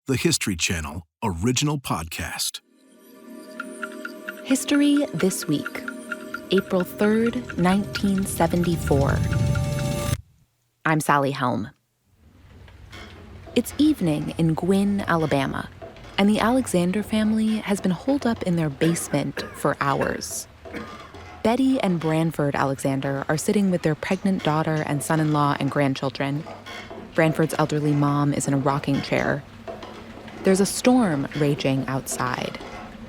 the History Channel original podcast. History This Week, April 3rd, 1974. I'm Sally Helm. It's evening in Gwynn, Alabama, and the Alexander family has been holed up in their basement for hours. Betty and Branford Alexander are sitting with their pregnant daughter and son-in-law and grandchildren. Branford's elderly mom is in a rocking chair. There's a storm raging outside,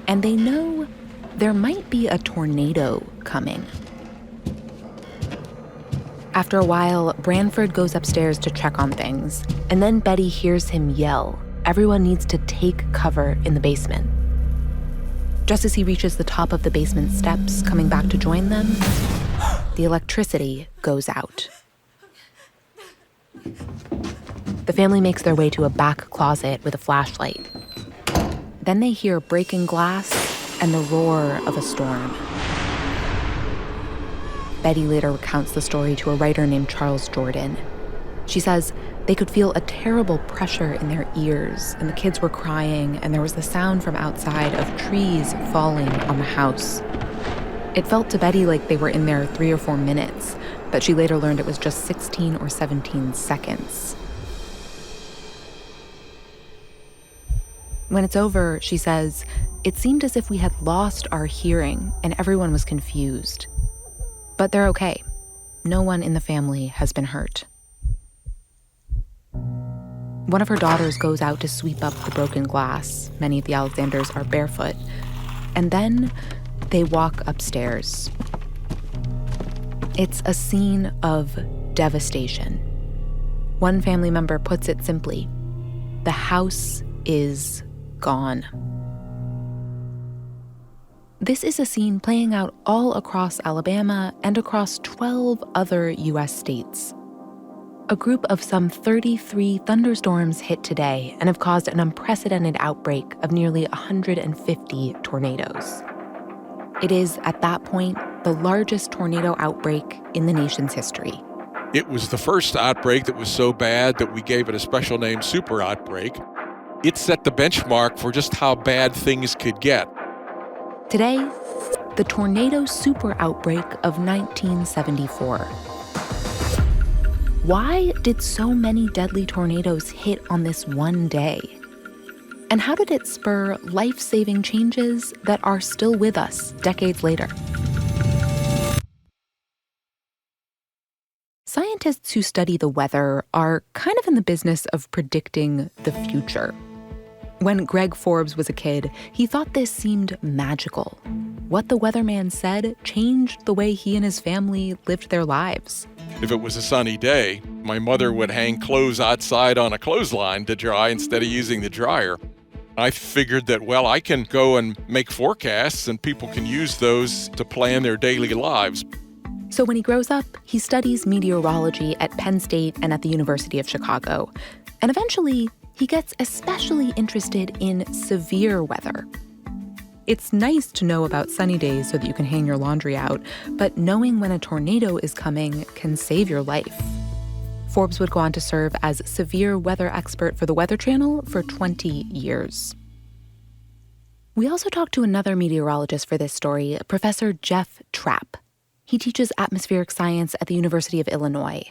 and they know there might be a tornado coming. After a while, Branford goes upstairs to check on things, and then Betty hears him yell, "Everyone needs to take cover in the basement." Just as he reaches the top of the basement steps, coming back to join them, the electricity goes out. The family makes their way to a back closet with a flashlight. Then they hear breaking glass and the roar of a storm. Betty later recounts the story to a writer named Charles Jordan. She says they could feel a terrible pressure in their ears, and the kids were crying, and there was the sound from outside of trees falling on the house. It felt to Betty like they were in there 3 or 4 minutes, but she later learned it was just 16 or 17 seconds. When it's over, she says, it seemed as if we had lost our hearing and everyone was confused. But they're okay. No one in the family has been hurt. One of her daughters goes out to sweep up the broken glass. Many of the Alexanders are barefoot. And then they walk upstairs. It's a scene of devastation. One family member puts it simply, the house is gone. This is a scene playing out all across Alabama and across 12 other U.S. states. A group of some 33 thunderstorms hit today and have caused an unprecedented outbreak of nearly 150 tornadoes. It is, at that point, the largest tornado outbreak in the nation's history. It was the first outbreak that was so bad that we gave it a special name, super outbreak. It set the benchmark for just how bad things could get. Today, the tornado super outbreak of 1974. Why did so many deadly tornadoes hit on this one day? And how did it spur life-saving changes that are still with us decades later? Scientists who study the weather are kind of in the business of predicting the future. When Greg Forbes was a kid, he thought this seemed magical. What the weatherman said changed the way he and his family lived their lives. If it was a sunny day, my mother would hang clothes outside on a clothesline to dry instead of using the dryer. I figured that, well, I can go and make forecasts and people can use those to plan their daily lives. So when he grows up, he studies meteorology at Penn State and at the University of Chicago. And eventually, he gets especially interested in severe weather. It's nice to know about sunny days so that you can hang your laundry out, but knowing when a tornado is coming can save your life. Forbes would go on to serve as severe weather expert for the Weather Channel for 20 years. We also talked to another meteorologist for this story, Professor Jeff Trapp. He teaches atmospheric science at the University of Illinois,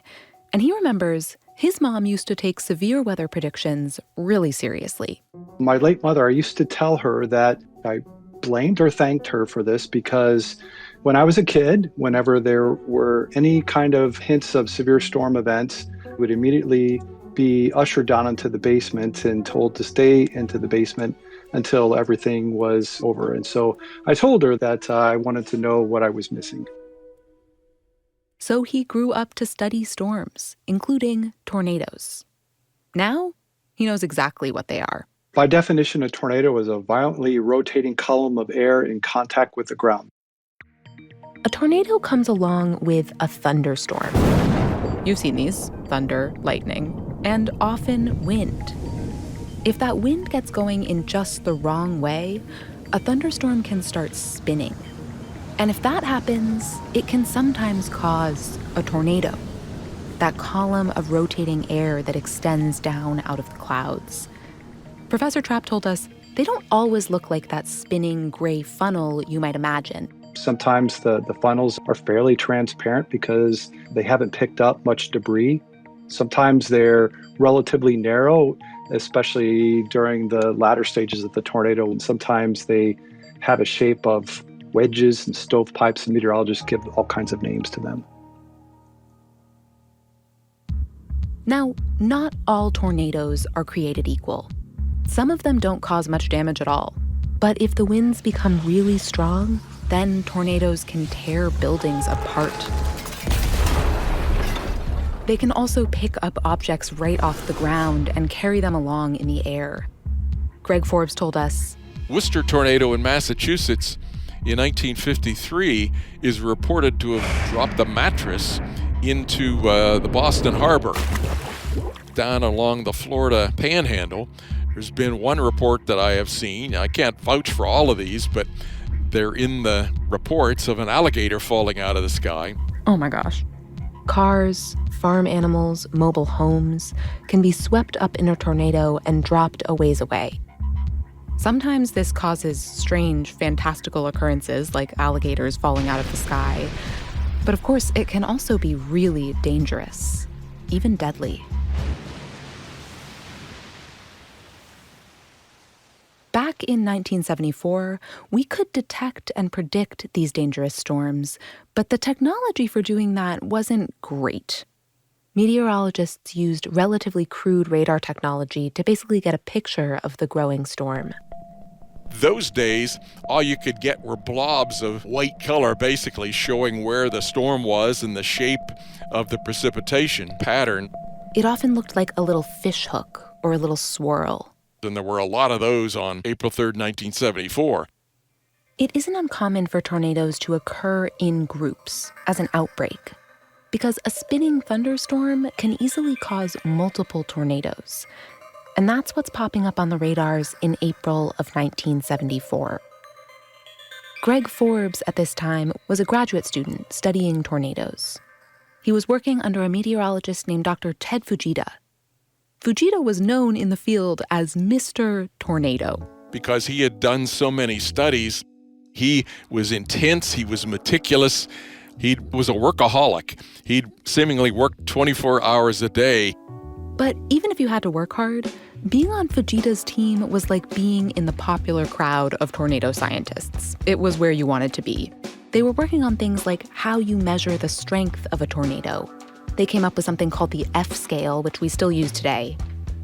and he remembers his mom used to take severe weather predictions really seriously. My late mother, I used to tell her that I blamed or thanked her for this because when I was a kid, whenever there were any kind of hints of severe storm events, I would immediately be ushered down into the basement and told to stay into the basement until everything was over. And so I told her that I wanted to know what I was missing. So he grew up to study storms, including tornadoes. Now, he knows exactly what they are. By definition, a tornado is a violently rotating column of air in contact with the ground. A tornado comes along with a thunderstorm. You've seen these: thunder, lightning, and often wind. If that wind gets going in just the wrong way, a thunderstorm can start spinning. And if that happens, it can sometimes cause a tornado, that column of rotating air that extends down out of the clouds. Professor Trapp told us they don't always look like that spinning gray funnel you might imagine. Sometimes the funnels are fairly transparent because they haven't picked up much debris. Sometimes they're relatively narrow, especially during the latter stages of the tornado. And sometimes they have a shape of wedges and stovepipes, and meteorologists give all kinds of names to them. Now, not all tornadoes are created equal. Some of them don't cause much damage at all. But if the winds become really strong, then tornadoes can tear buildings apart. They can also pick up objects right off the ground and carry them along in the air. Greg Forbes told us, Worcester tornado in Massachusetts in 1953 is reported to have dropped the mattress into the Boston Harbor. Down along the Florida Panhandle, there's been one report that I have seen. I can't vouch for all of these, but they're in the reports of an alligator falling out of the sky. Oh my gosh. Cars, farm animals, mobile homes can be swept up in a tornado and dropped a ways away. Sometimes this causes strange, fantastical occurrences like alligators falling out of the sky. But of course, it can also be really dangerous, even deadly. Back in 1974, we could detect and predict these dangerous storms, but the technology for doing that wasn't great. Meteorologists used relatively crude radar technology to basically get a picture of the growing storm. Those days, all you could get were blobs of white color, basically showing where the storm was and the shape of the precipitation pattern. It often looked like a little fish hook or a little swirl. And there were a lot of those on April 3rd, 1974. It isn't uncommon for tornadoes to occur in groups as an outbreak, because a spinning thunderstorm can easily cause multiple tornadoes. And that's what's popping up on the radars in April of 1974. Greg Forbes at this time was a graduate student studying tornadoes. He was working under a meteorologist named Dr. Ted Fujita. Fujita was known in the field as Mr. Tornado. Because he had done so many studies, he was intense, he was meticulous, he was a workaholic. He'd seemingly worked 24 hours a day. But even if you had to work hard, being on Fujita's team was like being in the popular crowd of tornado scientists. It was where you wanted to be. They were working on things like how you measure the strength of a tornado. They came up with something called the F scale, which we still use today.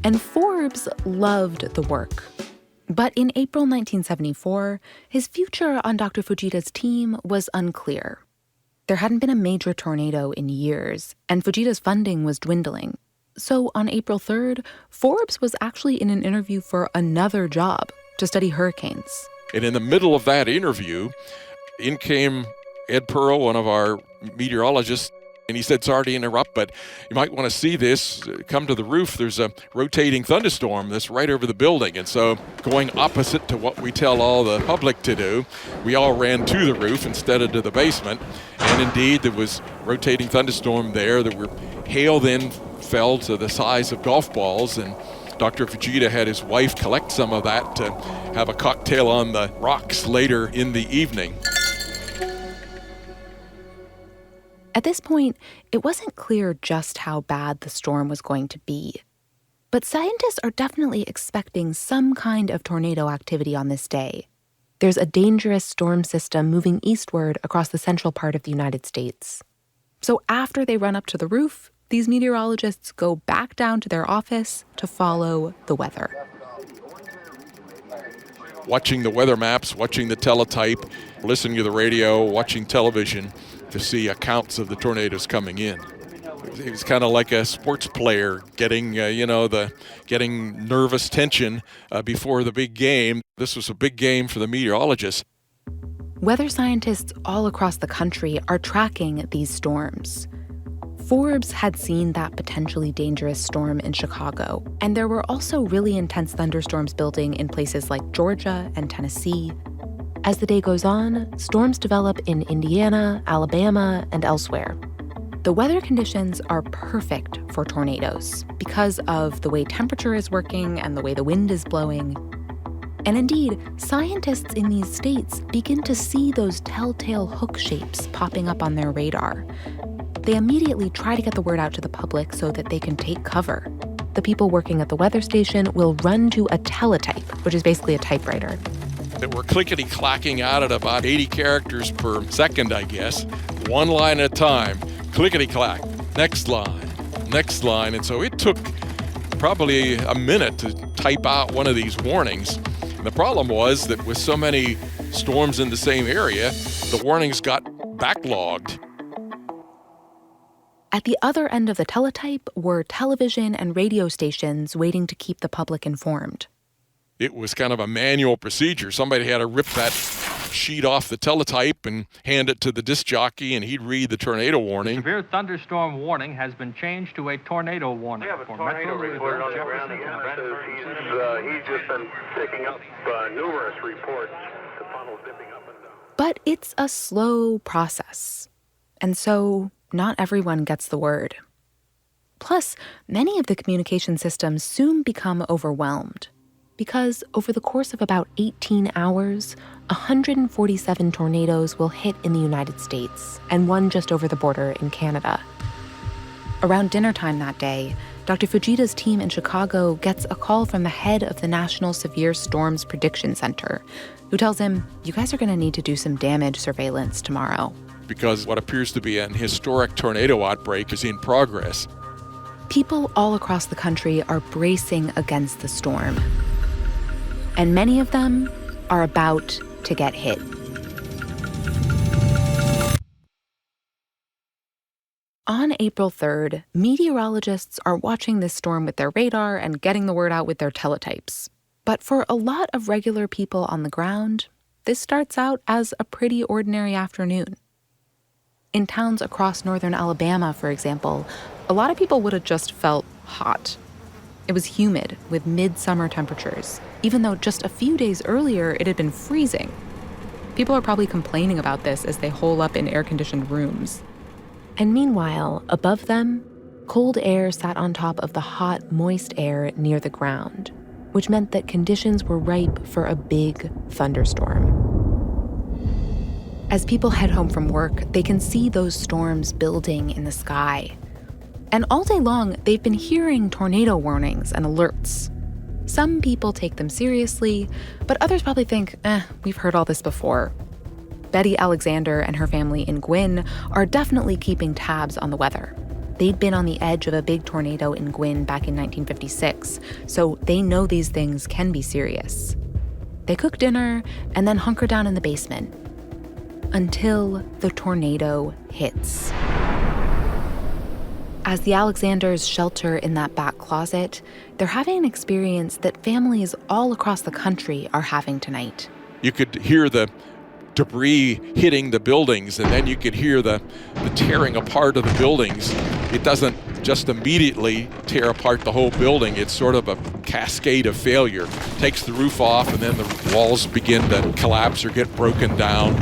And Forbes loved the work. But in April 1974, his future on Dr. Fujita's team was unclear. There hadn't been a major tornado in years, and Fujita's funding was dwindling. So on April 3rd, Forbes was actually in an interview for another job to study hurricanes. And in the middle of that interview, in came Ed Pearl, one of our meteorologists, and he said, sorry to interrupt, but you might want to see this. Come to the roof. There's a rotating thunderstorm that's right over the building. And so going opposite to what we tell all the public to do, we all ran to the roof instead of to the basement. And indeed, there was rotating thunderstorm there. There were hail then fell to the size of golf balls. And Dr. Fujita had his wife collect some of that to have a cocktail on the rocks later in the evening. At this point, it wasn't clear just how bad the storm was going to be. But scientists are definitely expecting some kind of tornado activity on this day. There's a dangerous storm system moving eastward across the central part of the United States. So after they run up to the roof, these meteorologists go back down to their office to follow the weather. Watching the weather maps, watching the teletype, listening to the radio, watching television to see accounts of the tornadoes coming in. It was kind of like a sports player getting, getting nervous tension before the big game. This was a big game for the meteorologists. Weather scientists all across the country are tracking these storms. Forbes had seen that potentially dangerous storm in Chicago, and there were also really intense thunderstorms building in places like Georgia and Tennessee. As the day goes on, storms develop in Indiana, Alabama, and elsewhere. The weather conditions are perfect for tornadoes because of the way temperature is working and the way the wind is blowing. And indeed, scientists in these states begin to see those telltale hook shapes popping up on their radar. They immediately try to get the word out to the public so that they can take cover. The people working at the weather station will run to a teletype, which is basically a typewriter. That were clickety-clacking out at about 80 characters per second, I guess. One line at a time, clickety-clack, next line. And so it took probably a minute to type out one of these warnings. And the problem was that with so many storms in the same area, the warnings got backlogged. At the other end of the teletype were television and radio stations waiting to keep the public informed. It was kind of a manual procedure. Somebody had to rip that sheet off the teletype and hand it to the disc jockey, and he'd read the tornado warning. The severe thunderstorm warning has been changed to a tornado warning. We have a tornado report on the ground again. He's just been picking up numerous reports. The funnel's dipping up and down. But it's a slow process, and so not everyone gets the word. Plus, many of the communication systems soon become overwhelmed because over the course of about 18 hours, 147 tornadoes will hit in the United States and one just over the border in Canada. Around dinner time that day, Dr. Fujita's team in Chicago gets a call from the head of the National Severe Storms Prediction Center, who tells him, "You guys are going to need to do some damage surveillance tomorrow." Because what appears to be an historic tornado outbreak is in progress. People all across the country are bracing against the storm. And many of them are about to get hit. On April 3rd, meteorologists are watching this storm with their radar and getting the word out with their teletypes. But for a lot of regular people on the ground, this starts out as a pretty ordinary afternoon. In towns across northern Alabama, for example, a lot of people would have just felt hot. It was humid with midsummer temperatures, even though just a few days earlier it had been freezing. People are probably complaining about this as they hole up in air-conditioned rooms. And meanwhile, above them, cold air sat on top of the hot, moist air near the ground, which meant that conditions were ripe for a big thunderstorm. As people head home from work, they can see those storms building in the sky. And all day long, they've been hearing tornado warnings and alerts. Some people take them seriously, but others probably think, we've heard all this before. Betty Alexander and her family in Gwynn are definitely keeping tabs on the weather. They'd been on the edge of a big tornado in Gwynn back in 1956, so they know these things can be serious. They cook dinner and then hunker down in the basement until the tornado hits. As the Alexanders shelter in that back closet, they're having an experience that families all across the country are having tonight. You could hear the debris hitting the buildings, and then you could hear the tearing apart of the buildings. It doesn't just immediately tear apart the whole building. It's sort of a cascade of failure. Takes the roof off, and then the walls begin to collapse or get broken down.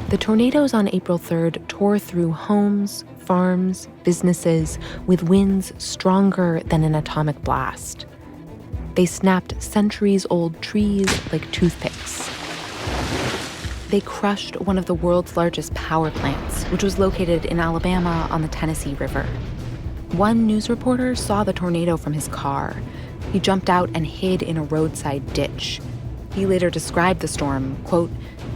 The tornadoes on April 3rd tore through homes, farms, businesses, with winds stronger than an atomic blast. They snapped centuries-old trees like toothpicks. They crushed one of the world's largest power plants, which was located in Alabama on the Tennessee River. One news reporter saw the tornado from his car. He jumped out and hid in a roadside ditch. He later described the storm, quote,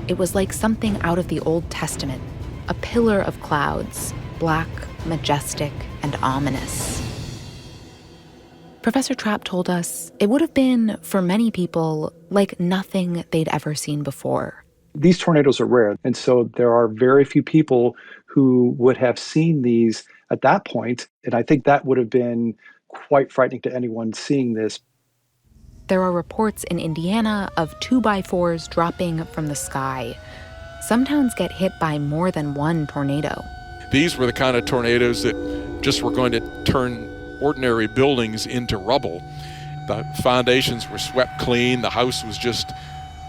"It was like something out of the Old Testament, a pillar of clouds, black, majestic, and ominous." Professor Trapp told us it would have been, for many people, like nothing they'd ever seen before. These tornadoes are rare, and so there are very few people who would have seen these at that point, and I think that would have been quite frightening to anyone seeing this. There are reports in Indiana of 2x4s dropping from the sky. Some towns get hit by more than one tornado. These were the kind of tornadoes that just were going to turn ordinary buildings into rubble. The foundations were swept clean. The house was just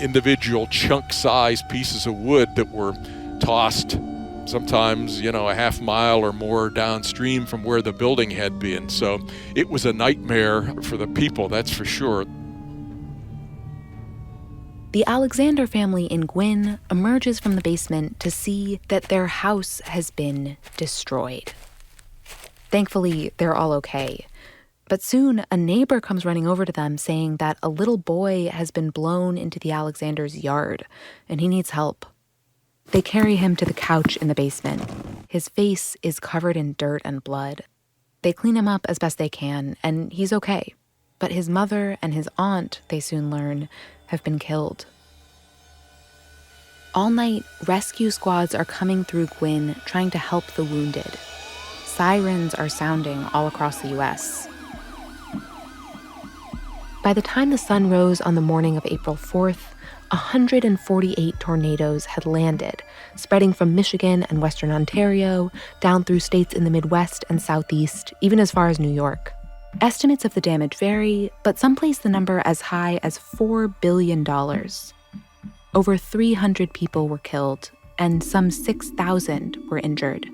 individual chunk-sized pieces of wood that were tossed sometimes, a half mile or more downstream from where the building had been. So it was a nightmare for the people, that's for sure. The Alexander family in Gwyn emerges from the basement to see that their house has been destroyed. Thankfully, they're all okay. But soon, a neighbor comes running over to them saying that a little boy has been blown into the Alexanders' yard, and he needs help. They carry him to the couch in the basement. His face is covered in dirt and blood. They clean him up as best they can, and he's okay. But his mother and his aunt, they soon learn, have been killed. All night, rescue squads are coming through Gwyn trying to help the wounded. Sirens are sounding all across the U.S. By the time the sun rose on the morning of April 4th, 148 tornadoes had landed, spreading from Michigan and Western Ontario, down through states in the Midwest and Southeast, even as far as New York. Estimates of the damage vary, but some place the number as high as $4 billion. Over 300 people were killed, and some 6,000 were injured.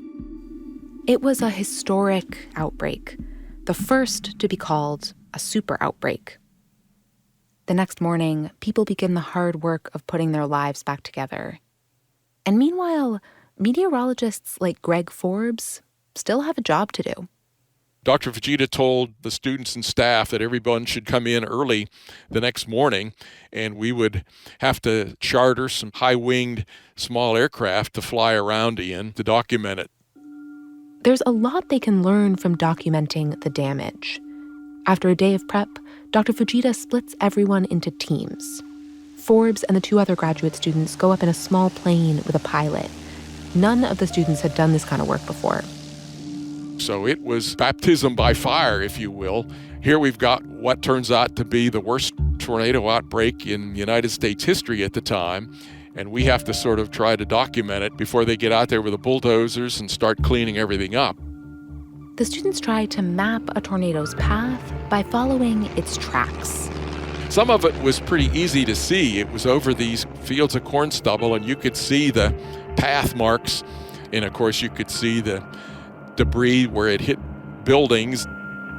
It was a historic outbreak, the first to be called a super outbreak. The next morning, people begin the hard work of putting their lives back together. And meanwhile, meteorologists like Greg Forbes still have a job to do. Dr. Fujita told the students and staff that everyone should come in early the next morning, and we would have to charter some high-winged small aircraft to fly around in to document it. There's a lot they can learn from documenting the damage. After a day of prep, Dr. Fujita splits everyone into teams. Forbes and the two other graduate students go up in a small plane with a pilot. None of the students had done this kind of work before. So it was baptism by fire, if you will. Here we've got what turns out to be the worst tornado outbreak in United States history at the time, and we have to sort of try to document it before they get out there with the bulldozers and start cleaning everything up. The students try to map a tornado's path by following its tracks. Some of it was pretty easy to see. It was over these fields of corn stubble, and you could see the path marks, and of course you could see the debris where it hit buildings.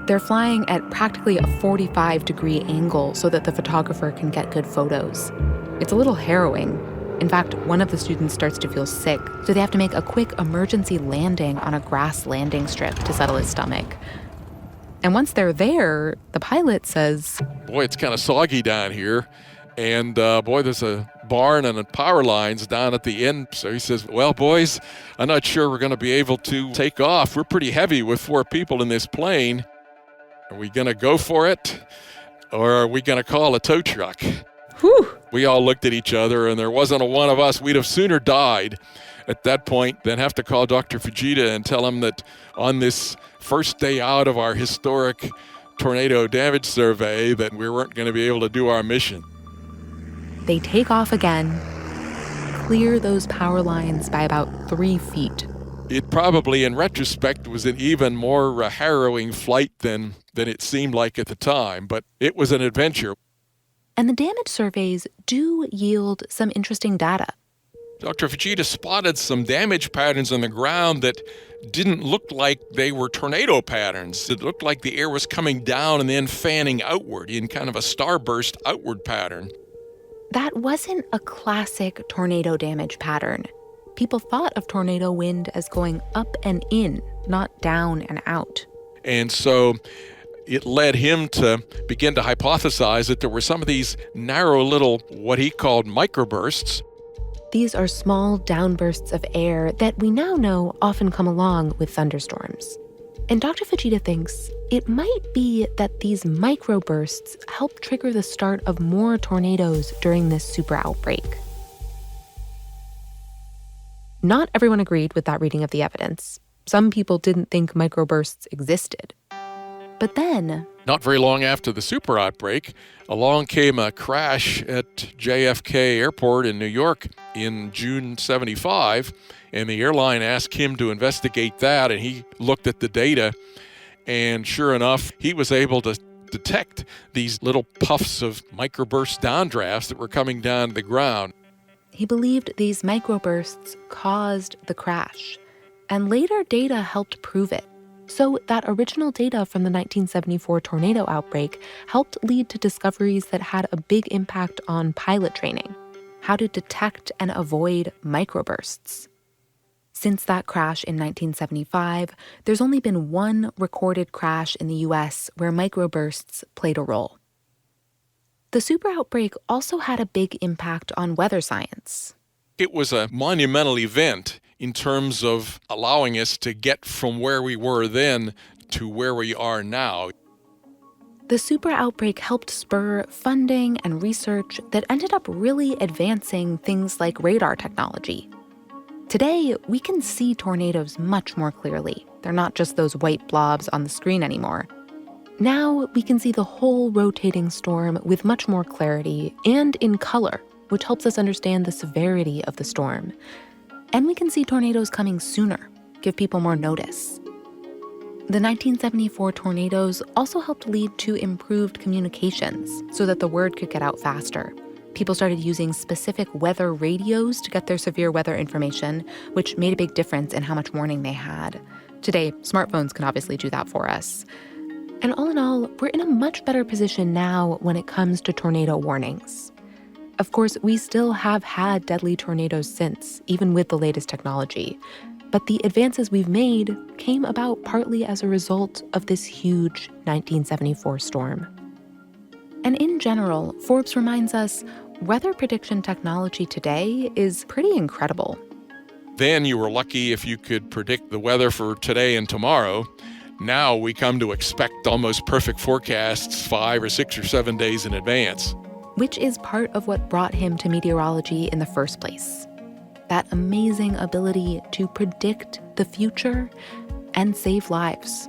They're flying at practically a 45-degree angle so that the photographer can get good photos. It's a little harrowing. In fact, one of the students starts to feel sick, so they have to make a quick emergency landing on a grass landing strip to settle his stomach. And once they're there, the pilot says, "Boy, it's kind of soggy down here. And boy, there's a barn and power lines down at the end." So he says, "Well, boys, I'm not sure we're going to be able to take off. We're pretty heavy with 4 people in this plane. Are we going to go for it? Or are we going to call a tow truck?" Whew. We all looked at each other, and there wasn't a one of us. We'd have sooner died at that point than have to call Dr. Fujita and tell him that on this first day out of our historic tornado damage survey that we weren't going to be able to do our mission. They take off again, clear those power lines by about 3 feet. It probably, in retrospect, was an even more harrowing flight than it seemed like at the time, but it was an adventure. And the damage surveys do yield some interesting data. Dr. Fujita spotted some damage patterns on the ground that didn't look like they were tornado patterns. It looked like the air was coming down and then fanning outward in kind of a starburst outward pattern. That wasn't a classic tornado damage pattern. People thought of tornado wind as going up and in, not down and out. And so it led him to begin to hypothesize that there were some of these narrow little, what he called microbursts. These are small downbursts of air that we now know often come along with thunderstorms. And Dr. Fujita thinks it might be that these microbursts help trigger the start of more tornadoes during this super outbreak. Not everyone agreed with that reading of the evidence. Some people didn't think microbursts existed. But then, not very long after the super outbreak, along came a crash at JFK Airport in New York in June 75, and the airline asked him to investigate that, and he looked at the data, and sure enough, he was able to detect these little puffs of microburst downdrafts that were coming down to the ground. He believed these microbursts caused the crash, and later data helped prove it. So that original data from the 1974 tornado outbreak helped lead to discoveries that had a big impact on pilot training, how to detect and avoid microbursts. Since that crash in 1975, there's only been one recorded crash in the US where microbursts played a role. The super outbreak also had a big impact on weather science. It was a monumental event in terms of allowing us to get from where we were then to where we are now. The super outbreak helped spur funding and research that ended up really advancing things like radar technology. Today, we can see tornadoes much more clearly. They're not just those white blobs on the screen anymore. Now, we can see the whole rotating storm with much more clarity and in color, which helps us understand the severity of the storm. And we can see tornadoes coming sooner, give people more notice. The 1974 tornadoes also helped lead to improved communications so that the word could get out faster. People started using specific weather radios to get their severe weather information, which made a big difference in how much warning they had. Today, smartphones can obviously do that for us. And all in all, we're in a much better position now when it comes to tornado warnings. Of course, we still have had deadly tornadoes since, even with the latest technology. But the advances we've made came about partly as a result of this huge 1974 storm. And in general, Forbes reminds us weather prediction technology today is pretty incredible. Then you were lucky if you could predict the weather for today and tomorrow. Now we come to expect almost perfect forecasts 5 or 6 or 7 days in advance. Which is part of what brought him to meteorology in the first place. That amazing ability to predict the future and save lives.